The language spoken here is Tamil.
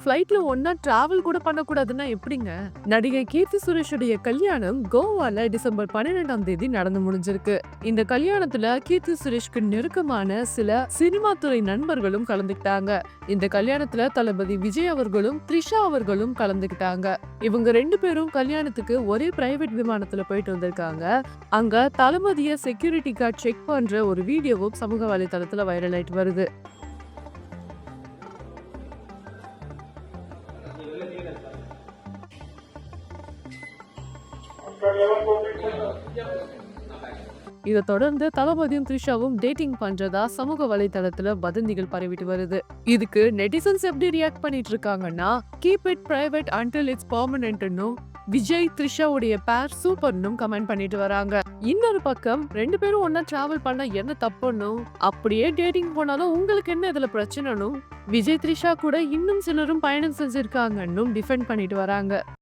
ஃப்ளைட்ல ஒன்னா டிராவல் கூட பண்ணக்கூடாதுன்னா எப்படிங்க? நடிகை கீர்த்தி சுரேஷுடைய கல்யாணம் கோவால டிசம்பர் 12ஆம் தேதி நடந்து முடிஞ்சிருக்கு. இந்த கல்யாணத்துல கீர்த்தி சுரேஷ்க்கு நெருக்கமான சில சினிமா துறை நண்பர்களும் கலந்துக்கிட்டாங்க. இந்த கல்யாணத்துல தளபதி விஜய் அவர்களும் த்ரிஷா அவர்களும் கலந்துக்கிட்டாங்க. இவங்க 2 பேரும் கல்யாணத்துக்கு ஒரே பிரைவேட் விமானத்துல போயிட்டு வந்திருக்காங்க. அங்க தளபதிய செக்யூரிட்டி கார்டு செக் பண்ற ஒரு வீடியோவும் சமூக வலைதளத்துல வைரல் ஆயிட்டு வருது. இதை தொடர்ந்து தளபதியும் த்ரிஷாவும் டேட்டிங் பண்றதா சமூக வலைதளத்துல வதந்திகள் பரவிட்டு வருது. இதுக்கு நெட்டிசன்ஸ் எப்படி ரியாக்ட் பண்ணிட்டு இருக்காங்கன்னா, keep it private until it's பெர்மனன்ட்னும், விஜய் த்ரிஷாவுடைய பேர் சூப்பர்னும் கமெண்ட் பண்ணிட்டு வராங்க. இன்னொரு பக்கம் 2 பேரும் ஒன்னா டிராவல் பண்ண என்ன தப்புன்னும், அப்படியே டேட்டிங் போனாலும் உங்களுக்கு என்ன இதுல பிரச்சனைனும், விஜய் த்ரிஷா கூட இன்னும் சிலரும் பயணம் செஞ்சிருக்காங்கன்னும் டிஃபெண்ட் பண்ணிட்டு வராங்க.